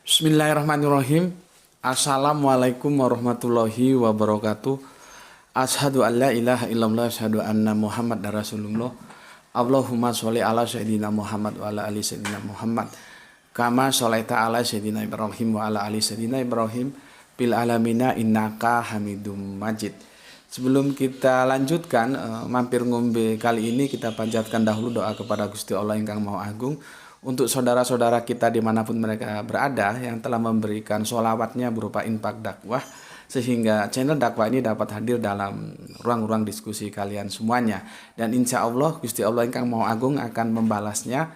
Bismillahirrahmanirrahim. Assalamualaikum warahmatullahi wabarakatuh. Asyhadu an la ilaha illallah, asyhadu anna Muhammad Rasulullah. Allahumma sholli ala sayyidina Muhammad wa ala ali sayyidina Muhammad. Kama sholaita ala sayyidina Ibrahim wa ala ali sayyidina Ibrahim bil alamina innaka Hamidum Majid. Sebelum kita lanjutkan mampir ngombe kali ini, kita panjatkan dahulu doa kepada Gusti Allah ingkang Maha Agung untuk saudara-saudara kita dimanapun mereka berada yang telah memberikan sholawatnya berupa infak dakwah, sehingga channel dakwah ini dapat hadir dalam ruang-ruang diskusi kalian semuanya. Dan insya Allah Gusti Allah ingkang Maha Agung akan membalasnya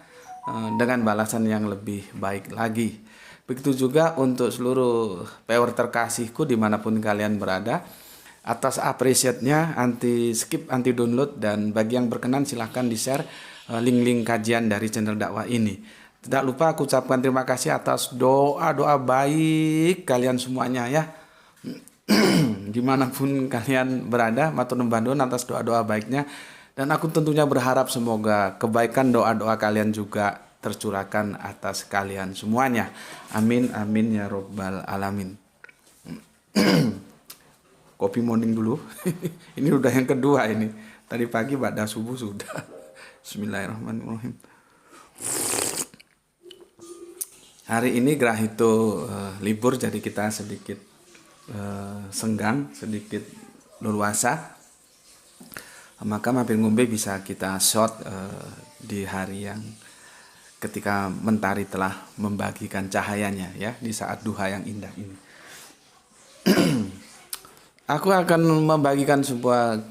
dengan balasan yang lebih baik lagi. Begitu juga untuk seluruh viewer terkasihku dimanapun kalian berada, atas apresiatnya, anti skip, anti download, dan bagi yang berkenan silahkan di-share link-link kajian dari channel dakwah ini. Tidak lupa aku ucapkan terima kasih atas doa-doa baik kalian semuanya ya. Dimanapun kalian berada, matur nuwun bandhun atas doa-doa baiknya. Dan aku tentunya berharap semoga kebaikan doa-doa kalian juga tercurahkan atas kalian semuanya. Amin, amin ya robbal alamin. Kopi morning dulu. Ini udah yang kedua ini. Tadi pagi pada subuh sudah. Bismillahirrahmanirrahim. Hari ini gerah itu libur, jadi kita sedikit senggang, sedikit leluasa. Maka mampir ngombe bisa kita short di hari yang ketika mentari telah membagikan cahayanya ya, di saat duha yang indah ini. Aku akan membagikan sebuah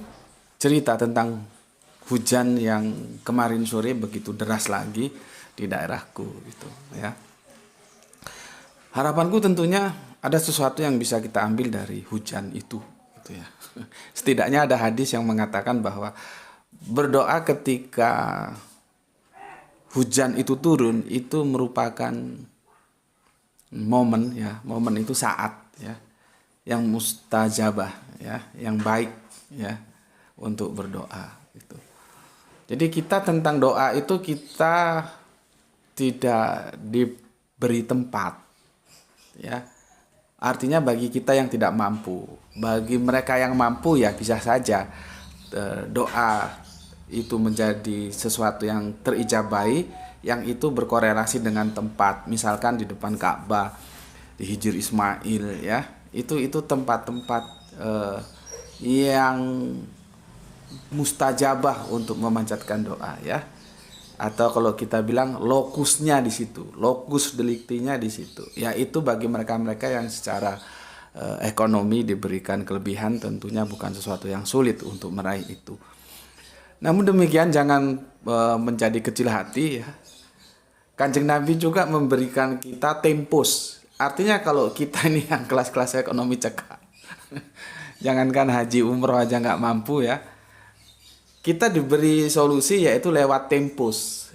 cerita tentang hujan yang kemarin sore begitu deras lagi di daerahku gitu ya. Harapanku tentunya ada sesuatu yang bisa kita ambil dari hujan itu gitu ya. Setidaknya ada hadis yang mengatakan bahwa berdoa ketika hujan itu turun itu merupakan momen ya, momen itu saat ya, yang mustajabah ya, yang baik ya untuk berdoa gitu. Jadi kita tentang doa itu kita tidak diberi tempat ya. Artinya bagi kita yang tidak mampu, bagi mereka yang mampu ya bisa saja doa itu menjadi sesuatu yang terijabahi, yang itu berkorelasi dengan tempat. Misalkan di depan Ka'bah, di Hijr Ismail ya. Itu tempat-tempat yang mustajabah untuk memanjatkan doa ya. Atau kalau kita bilang lokusnya di situ, lokus deliktinya di situ. Ya itu bagi mereka-mereka yang secara ekonomi diberikan kelebihan, tentunya bukan sesuatu yang sulit untuk meraih itu. Namun demikian jangan menjadi kecil hati ya. Kanjeng Nabi juga memberikan kita tempus. Artinya kalau kita ini yang kelas-kelas ekonomi cekak, jangankan haji umroh aja nggak mampu ya, kita diberi solusi yaitu lewat tempus.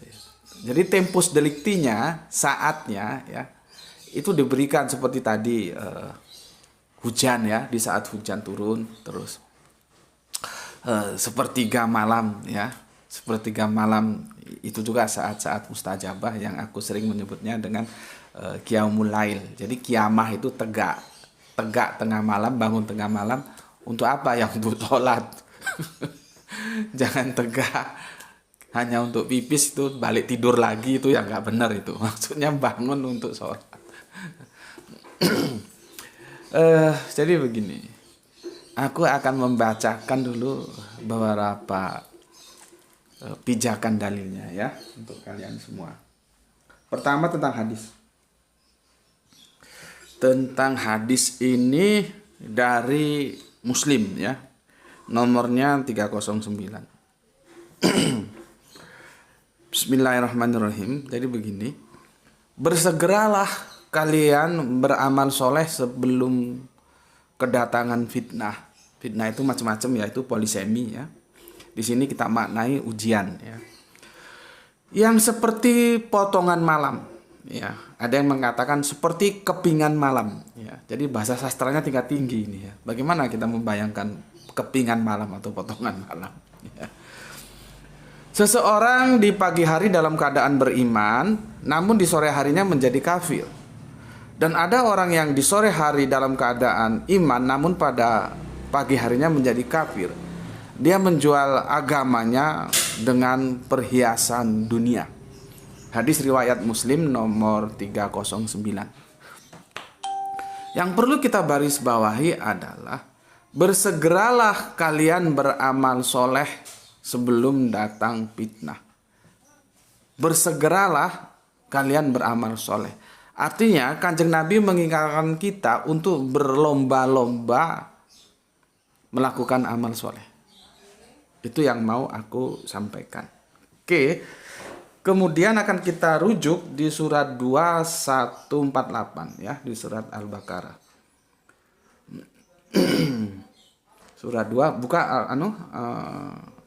Jadi tempus deliktinya, saatnya ya, itu diberikan seperti tadi hujan ya, di saat hujan turun, terus sepertiga malam ya, sepertiga malam itu juga saat-saat mustajabah yang aku sering menyebutnya dengan Qiyamul Lail. Jadi kiamah itu tegak tengah malam, bangun tengah malam untuk apa? Ya untuk sholat. Jangan tegak hanya untuk pipis itu balik tidur lagi, itu ya nggak benar itu. Maksudnya bangun untuk sholat. Jadi begini, aku akan membacakan dulu beberapa pijakan dalilnya ya untuk kalian semua. Pertama tentang hadis. Tentang hadis ini dari Muslim ya. Nomornya 309. Bismillahirrahmanirrahim. Jadi begini. Bersegeralah kalian beramal soleh sebelum kedatangan fitnah. Fitnah itu macam-macam, yaitu polisemi ya. Di sini kita maknai ujian ya. Yang seperti potongan malam ya. Ada yang mengatakan seperti kepingan malam ya. Jadi bahasa sastranya tingkat tinggi ini ya. Bagaimana kita membayangkan kepingan malam atau potongan malam ya. Seseorang di pagi hari dalam keadaan beriman, namun di sore harinya menjadi kafir. Dan ada orang yang di sore hari dalam keadaan iman, namun pada pagi harinya menjadi kafir. Dia menjual agamanya dengan perhiasan dunia. Hadis riwayat Muslim nomor 309. Yang perlu kita baris bawahi adalah bersegeralah kalian beramal soleh sebelum datang fitnah. Bersegeralah kalian beramal soleh. Artinya Kanjeng Nabi mengingatkan kita untuk berlomba-lomba melakukan amal soleh. Itu yang mau aku sampaikan. Oke. Kemudian akan kita rujuk di surat 2148 ya, di surat Al-Baqarah. Surat 2, buka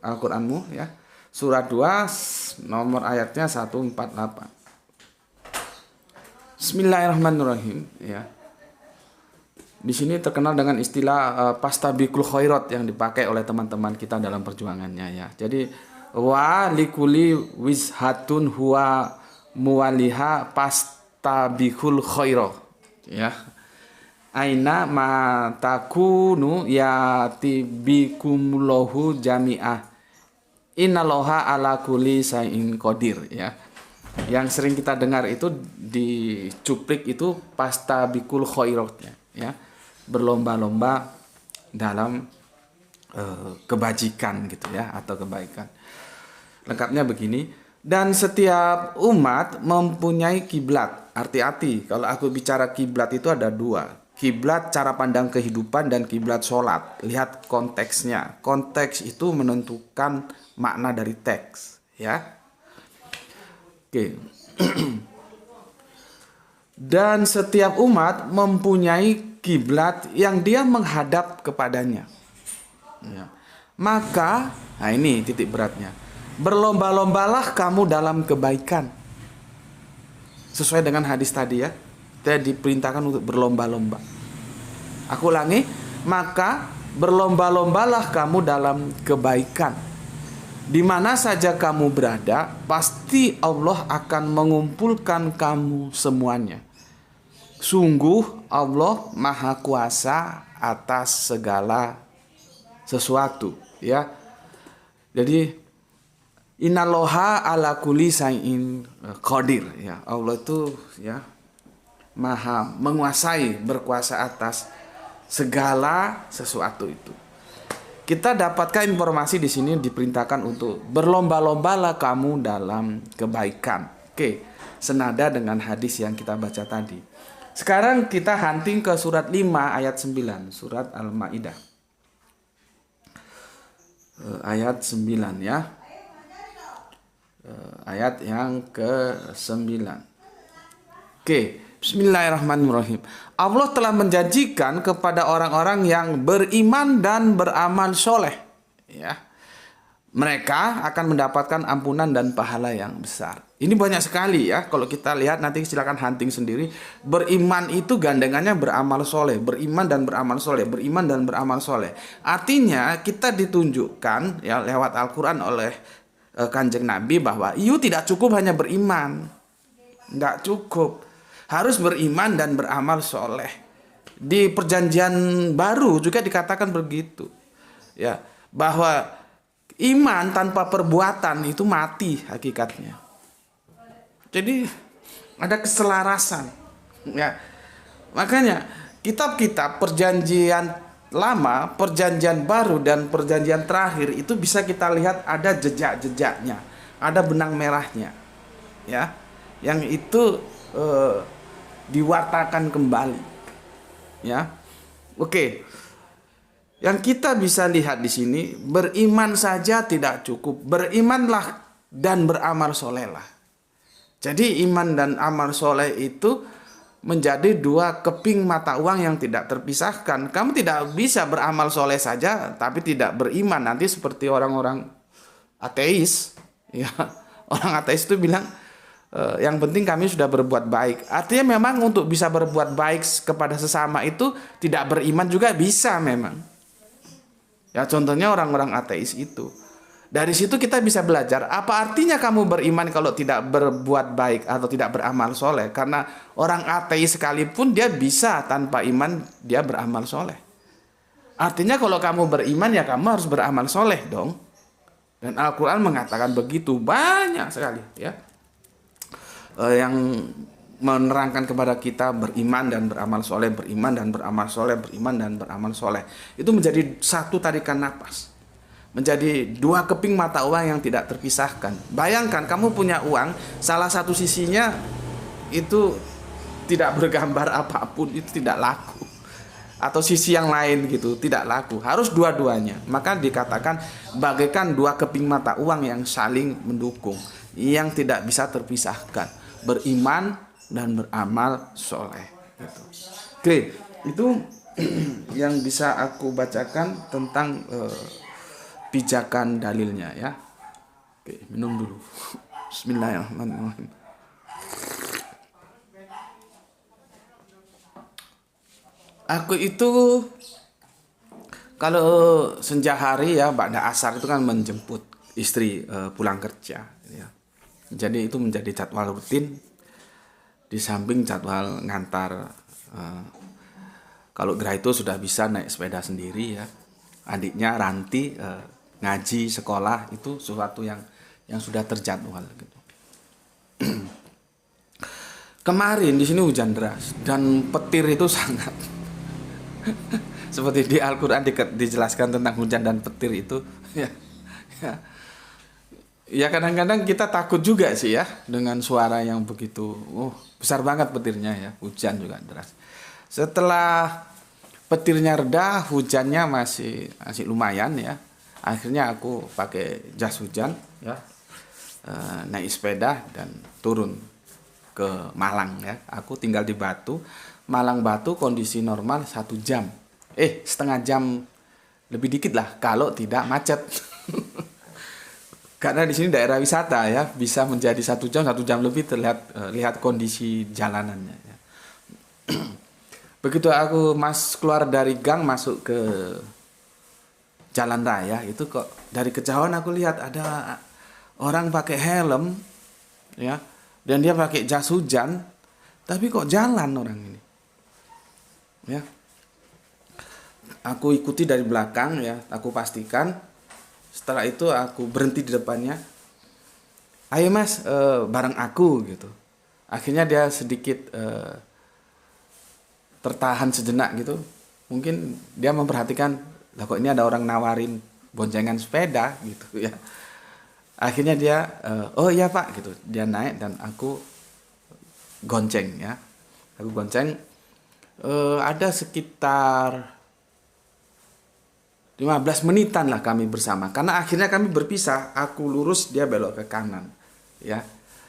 Al-Qur'anmu ya. Surat 2 nomor ayatnya 148. Bismillahirrahmanirrahim ya. Di sini terkenal dengan istilah pastabiqul khairat yang dipakai oleh teman-teman kita dalam perjuangannya ya. Jadi wa likuli wizhatun huwa muwaliha pastabiqul khairat ya. Aina ma takunu yatibikumullahu jami'ah. Innallaha ala kulli syai'in qadir ya. Yang sering kita dengar itu dicuplik itu pastabiqul khairat ya. Berlomba-lomba dalam kebajikan gitu ya, atau kebaikan. Lengkapnya begini, dan setiap umat mempunyai kiblat. Hati-hati, kalau aku bicara kiblat itu ada dua. Kiblat cara pandang kehidupan dan kiblat sholat. Lihat konteksnya. Konteks itu menentukan makna dari teks ya. Oke. Dan setiap umat mempunyai kiblat yang dia menghadap kepadanya ya. Maka, nah ini titik beratnya, berlomba-lombalah kamu dalam kebaikan. Sesuai dengan hadis tadi ya, kita diperintahkan untuk berlomba-lomba. Aku ulangi, maka berlomba-lombalah kamu dalam kebaikan. Di mana saja kamu berada, pasti Allah akan mengumpulkan kamu semuanya. Sungguh Allah Maha Kuasa atas segala sesuatu ya. Jadi innallaha ala kulli syai'in qadir ya. Allah itu ya Maha menguasai, berkuasa atas segala sesuatu itu. Kita dapatkan informasi di sini diperintahkan untuk berlomba-lombalah kamu dalam kebaikan. Oke, senada dengan hadis yang kita baca tadi. Sekarang kita hunting ke surat 5 ayat 9, surat Al-Maidah. Ayat 9 ya. Ayat yang ke-9. Oke, bismillahirrahmanirrahim. Allah telah menjanjikan kepada orang-orang yang beriman dan beramal soleh ya. Mereka akan mendapatkan ampunan dan pahala yang besar. Ini banyak sekali ya. Kalau kita lihat nanti silakan hunting sendiri. Beriman itu gandengannya beramal soleh. Beriman dan beramal soleh. Beriman dan beramal soleh. Artinya kita ditunjukkan ya lewat Al-Quran oleh Kanjeng Nabi bahwa you tidak cukup hanya beriman. Nggak cukup. Harus beriman dan beramal soleh. Di perjanjian baru juga dikatakan begitu. Ya, bahwa iman tanpa perbuatan itu mati hakikatnya. Jadi ada keselarasan. Ya. Makanya kitab-kitab perjanjian lama, perjanjian baru dan perjanjian terakhir itu bisa kita lihat ada jejak-jejaknya, ada benang merahnya. Ya. Yang itu diwartakan kembali ya. Oke. Yang kita bisa lihat di sini, beriman saja tidak cukup, berimanlah dan beramal solehlah. Jadi iman dan amal soleh itu menjadi dua keping mata uang yang tidak terpisahkan. Kamu tidak bisa beramal soleh saja tapi tidak beriman, nanti seperti orang-orang ateis ya. Orang ateis itu bilang yang penting kami sudah berbuat baik. Artinya memang untuk bisa berbuat baik kepada sesama itu tidak beriman juga bisa memang. Ya contohnya orang-orang ateis itu. Dari situ kita bisa belajar apa artinya kamu beriman kalau tidak berbuat baik atau tidak beramal soleh. Karena orang ateis sekalipun dia bisa tanpa iman dia beramal soleh. Artinya kalau kamu beriman ya kamu harus beramal soleh dong. Dan Al-Quran mengatakan begitu banyak sekali ya. Yang menerangkan kepada kita beriman dan beramal soleh, beriman dan beramal soleh, beriman dan beramal soleh. Itu menjadi satu tarikan napas. Menjadi dua keping mata uang yang tidak terpisahkan. Bayangkan kamu punya uang, salah satu sisinya itu tidak bergambar apapun, itu tidak laku. Atau sisi yang lain gitu, tidak laku. Harus dua-duanya. Maka dikatakan bagaikan dua keping mata uang yang saling mendukung, yang tidak bisa terpisahkan. Beriman dan beramal soleh. Gitu. Oke, itu yang bisa aku bacakan tentang pijakan dalilnya ya. Oke, minum dulu. Bismillahirrahmanirrahim. Aku itu kalau senja hari ya ba'da asar itu kan menjemput istri pulang kerja ya. Jadi itu menjadi jadwal rutin di samping jadwal ngantar kalau Gra itu sudah bisa naik sepeda sendiri ya. Adiknya Ranti ngaji sekolah itu sesuatu yang sudah terjadwal gitu. Kemarin di sini hujan deras dan petir itu sangat seperti di Al-Quran dijelaskan tentang hujan dan petir itu ya, ya. Ya kadang-kadang kita takut juga sih ya dengan suara yang begitu besar banget petirnya ya, hujan juga deras. Setelah petirnya reda, hujannya masih lumayan ya. Akhirnya aku pakai jas hujan ya, naik sepeda dan turun ke Malang ya. Aku tinggal di Batu, Malang Batu kondisi normal 1 jam, setengah jam lebih dikit lah kalau tidak macet. Karena di sini daerah wisata ya, bisa menjadi 1 jam lebih terlihat lihat kondisi jalanannya. Ya. Begitu aku keluar dari gang masuk ke jalan raya itu kok dari kejauhan aku lihat ada orang pakai helm ya dan dia pakai jas hujan tapi kok jalan orang ini ya. Aku ikuti dari belakang ya, aku pastikan. Setelah itu aku berhenti di depannya. Ayo mas, bareng aku gitu. Akhirnya dia sedikit tertahan sejenak gitu. Mungkin dia memperhatikan, lah kok ini ada orang nawarin boncengan sepeda gitu ya. Akhirnya dia, oh iya pak gitu. Dia naik dan aku gonceng ya. Aku gonceng. Ada sekitar 15 menitan lah kami bersama. Karena akhirnya kami berpisah. Aku lurus, dia belok ke kanan ya.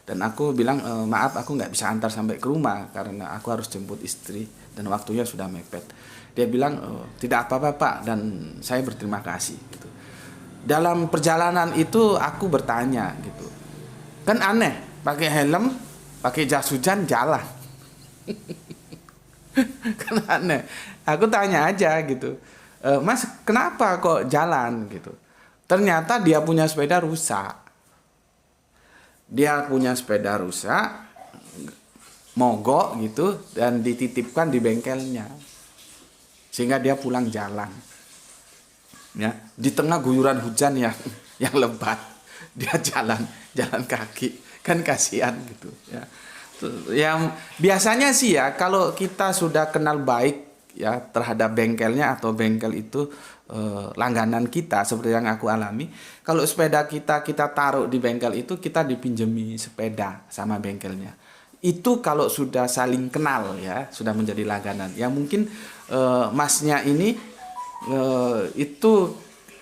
Dan aku bilang maaf aku nggak bisa antar sampai ke rumah karena aku harus jemput istri dan waktunya sudah mepet. Dia bilang tidak apa-apa pak dan saya berterima kasih gitu. Dalam perjalanan itu aku bertanya gitu. Kan aneh, pakai helm, pakai jas hujan jalan. Kan aneh. Aku tanya aja gitu. Mas kenapa kok jalan gitu. Ternyata dia punya sepeda rusak. Dia punya sepeda rusak, mogok gitu dan dititipkan di bengkelnya. Sehingga dia pulang jalan. Ya, di tengah guyuran hujan yang lebat, dia jalan kaki. Kan kasihan gitu ya. Yang biasanya sih ya kalau kita sudah kenal baik ya terhadap bengkelnya atau bengkel itu langganan kita seperti yang aku alami. Kalau sepeda kita taruh di bengkel itu kita dipinjemi sepeda sama bengkelnya. Itu kalau sudah saling kenal ya, sudah menjadi langganan. Ya mungkin masnya ini itu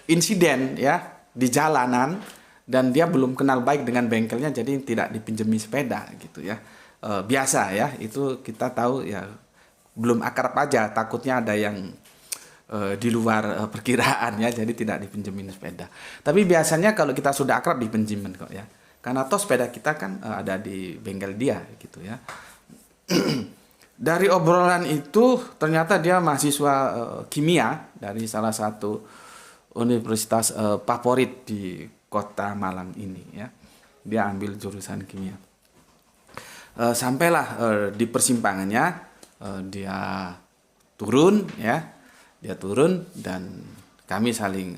insiden ya di jalanan dan dia belum kenal baik dengan bengkelnya jadi tidak dipinjemi sepeda gitu ya. Biasa ya, itu kita tahu ya belum akrab aja, takutnya ada yang di luar perkiraan ya, jadi tidak dipinjemin sepeda. Tapi biasanya kalau kita sudah akrab dipinjemin kok ya. Karena toh sepeda kita kan ada di bengkel dia gitu ya. Dari obrolan itu ternyata dia mahasiswa kimia dari salah satu universitas favorit di kota Malang ini ya. Dia ambil jurusan kimia. Sampailah di persimpangannya dia turun ya. Dia turun dan kami saling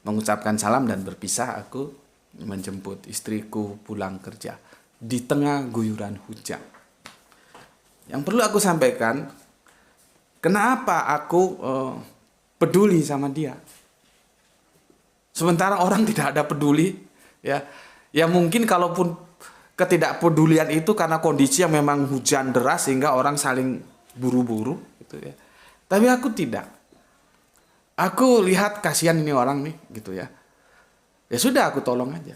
mengucapkan salam dan berpisah. Aku menjemput istriku pulang kerja di tengah guyuran hujan. Yang perlu aku sampaikan, kenapa aku peduli sama dia. Sementara orang tidak ada peduli, ya. Ya mungkin kalaupun ketidakpedulian itu karena kondisi yang memang hujan deras sehingga orang saling buru-buru, gitu ya. Tapi aku tidak. Aku lihat kasihan ini orang nih, gitu ya. Ya sudah, aku tolong aja.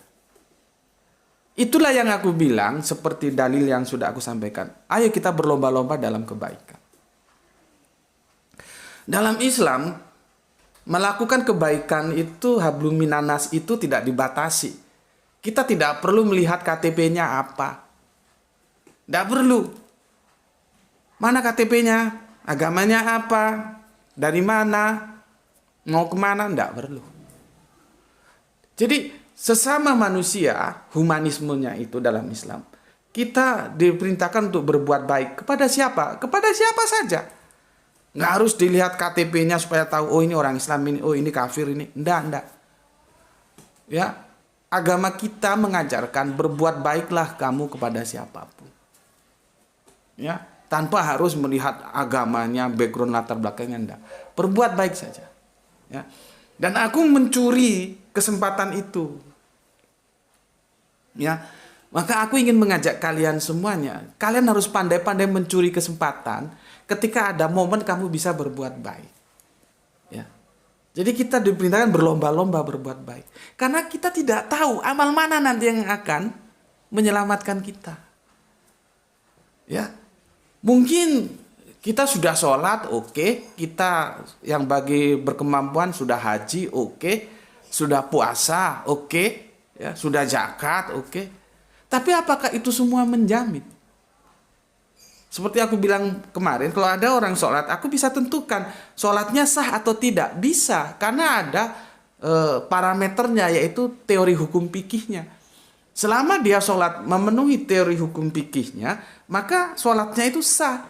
Itulah yang aku bilang seperti dalil yang sudah aku sampaikan. Ayo kita berlomba-lomba dalam kebaikan. Dalam Islam, melakukan kebaikan itu hablum minanas itu tidak dibatasi. Kita tidak perlu melihat KTP-nya apa. Tidak perlu. Mana KTP-nya? Agamanya apa? Dari mana? Mau kemana? Tidak perlu. Jadi sesama manusia, humanismenya itu dalam Islam, kita diperintahkan untuk berbuat baik. Kepada siapa? Kepada siapa saja. Nggak harus dilihat KTP-nya supaya tahu, oh ini orang Islam, ini, oh ini kafir, ini. Enggak. Ya, agama kita mengajarkan berbuat baiklah kamu kepada siapapun. Ya, tanpa harus melihat agamanya, background latar belakangnya, enggak. Berbuat baik saja. Ya. Dan aku mencuri kesempatan itu. Ya, maka aku ingin mengajak kalian semuanya, kalian harus pandai-pandai mencuri kesempatan ketika ada momen kamu bisa berbuat baik. Ya. Jadi kita diperintahkan berlomba-lomba berbuat baik. Karena kita tidak tahu amal mana nanti yang akan menyelamatkan kita. Ya. Mungkin kita sudah sholat, oke. Kita yang bagi berkemampuan sudah haji, oke. Sudah puasa, oke. Ya, sudah zakat, oke. Tapi apakah itu semua menjamin? Seperti aku bilang kemarin, kalau ada orang sholat, aku bisa tentukan sholatnya sah atau tidak. Bisa, karena ada parameternya, yaitu teori hukum fikihnya. Selama dia sholat memenuhi teori hukum fikihnya, maka sholatnya itu sah.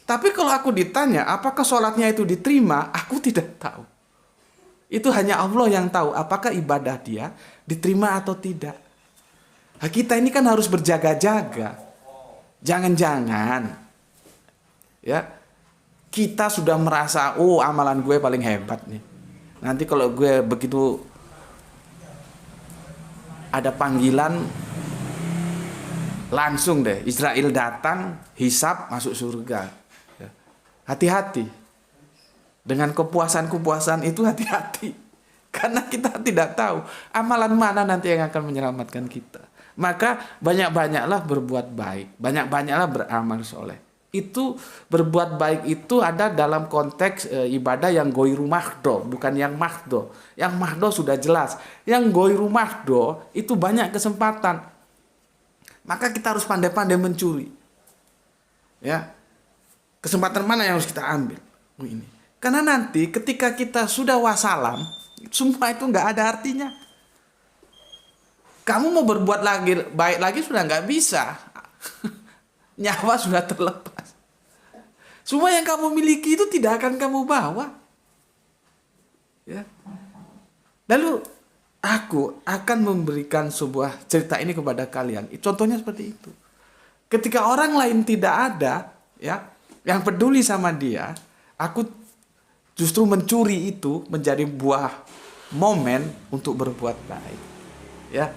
Tapi kalau aku ditanya, apakah sholatnya itu diterima, aku tidak tahu. Itu hanya Allah yang tahu apakah ibadah dia diterima atau tidak. Nah, kita ini kan harus berjaga-jaga. Jangan-jangan ya kita sudah merasa, oh amalan gue paling hebat nih. Nanti kalau gue begitu ada panggilan, langsung deh Israel datang, hisab, masuk surga. Ya. Hati-hati. Dengan kepuasan-kepuasan itu hati-hati. Karena kita tidak tahu amalan mana nanti yang akan menyelamatkan kita. Maka banyak-banyaklah berbuat baik. Banyak-banyaklah beramal soleh. Itu berbuat baik itu ada dalam konteks ibadah yang goiru mahdo. Bukan yang mahdo. Yang mahdo sudah jelas. Yang goiru mahdo itu banyak kesempatan. Maka kita harus pandai-pandai mencuri. Ya, kesempatan mana yang harus kita ambil? Ini. Karena nanti ketika kita sudah wassalam, semua itu nggak ada artinya. Kamu mau berbuat lagi baik lagi sudah nggak bisa. Nyawa sudah terlepas. Semua yang kamu miliki itu tidak akan kamu bawa. Ya. Lalu aku akan memberikan sebuah cerita ini kepada kalian. Contohnya seperti itu. Ketika orang lain tidak ada, ya, yang peduli sama dia, aku justru mencuri itu menjadi buah momen untuk berbuat baik. Ya.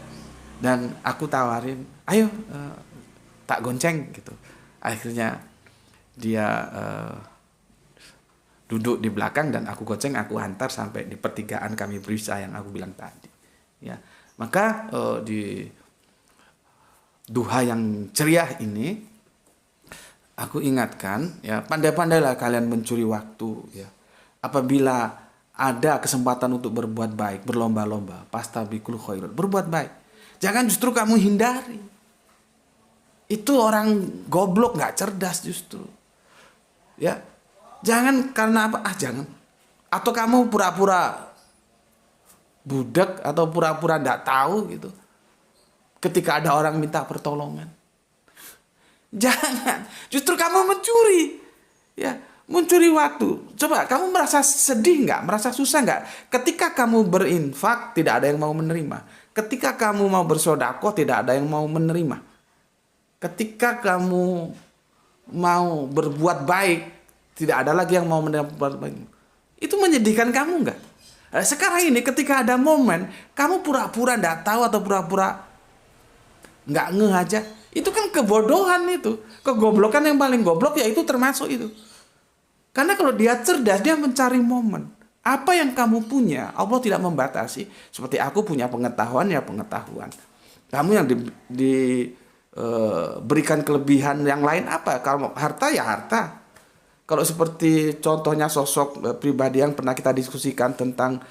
Dan aku tawarin, ayo tak gonceng gitu. Akhirnya dia duduk di belakang dan aku gonceng, aku antar sampai di pertigaan kami berusaha yang aku bilang tadi. Ya. Maka di duha yang ceria ini aku ingatkan, ya, pandai-pandailah kalian mencuri waktu, ya. Apabila ada kesempatan untuk berbuat baik, berlomba-lomba, fastabiqul khairat, berbuat baik. Jangan justru kamu hindari. Itu orang goblok, nggak cerdas justru. Ya, jangan karena apa? Jangan. Atau kamu pura-pura budak atau pura-pura tidak tahu gitu ketika ada orang minta pertolongan. Jangan, justru kamu mencuri, ya, mencuri waktu. Coba kamu merasa sedih nggak, merasa susah nggak? Ketika kamu berinfak, tidak ada yang mau menerima. Ketika kamu mau bersedekah, tidak ada yang mau menerima. Ketika kamu mau berbuat baik, tidak ada lagi yang mau menerima berbuat baik. Itu menyedihkan kamu nggak? Sekarang ini ketika ada momen, kamu pura-pura nggak tahu atau pura-pura nggak ngeh aja. Itu kan kebodohan itu. Kegoblokan yang paling goblok ya itu termasuk itu. Karena kalau dia cerdas, dia mencari momen. Apa yang kamu punya, Allah tidak membatasi. Seperti aku punya pengetahuan ya pengetahuan. Kamu yang berikan kelebihan yang lain apa? Kalau harta ya harta. Kalau seperti contohnya sosok pribadi yang pernah kita diskusikan tentang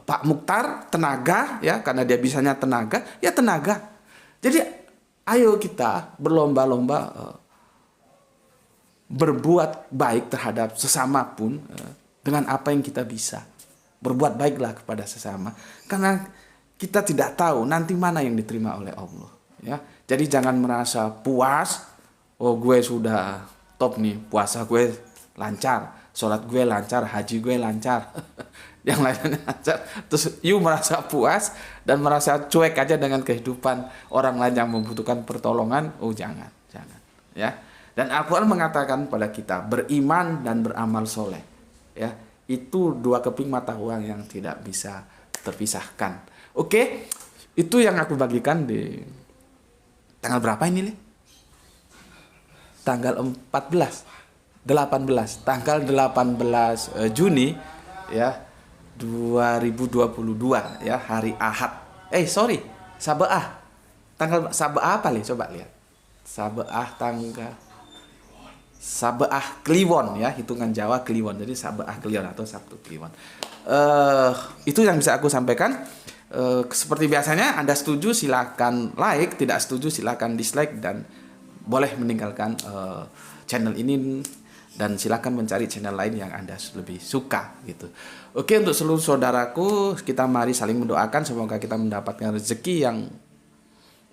Pak Mukhtar, tenaga ya, karena dia bisanya tenaga, ya tenaga. Jadi ayo kita berlomba-lomba berbuat baik terhadap sesama pun dengan apa yang kita bisa. Berbuat baiklah kepada sesama, karena kita tidak tahu nanti mana yang diterima oleh Allah. Ya, jadi jangan merasa puas, oh gue sudah top nih, puasa gue lancar, sholat gue lancar, haji gue lancar, yang lainnya lancar. Terus you merasa puas dan merasa cuek aja dengan kehidupan orang lain yang membutuhkan pertolongan. Oh jangan, ya. Dan Al-Quran mengatakan pada kita beriman dan beramal soleh, ya. Itu dua keping mata uang yang tidak bisa terpisahkan. Oke, itu yang aku bagikan di tanggal berapa ini, Li? Tanggal 18, tanggal 18 Juni ya 2022 ya, hari Ahad. Sabeah. Tanggal Sabeah apa, Li? Coba lihat. Sabeah Kliwon ya, hitungan Jawa Kliwon. Jadi Sabeah Kliwon atau Sabtu Kliwon. Itu yang bisa aku sampaikan. Seperti biasanya, Anda setuju silakan like, tidak setuju silakan dislike, dan boleh meninggalkan channel ini dan silakan mencari channel lain yang Anda lebih suka gitu. Oke, untuk seluruh saudaraku, kita mari saling mendoakan semoga kita mendapatkan rezeki yang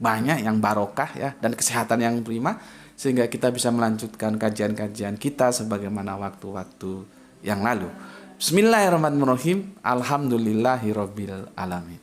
banyak, yang barokah ya, dan kesehatan yang prima sehingga kita bisa melanjutkan kajian-kajian kita sebagaimana waktu-waktu yang lalu. Bismillahirrahmanirrahim. Alhamdulillahirabbil alamin.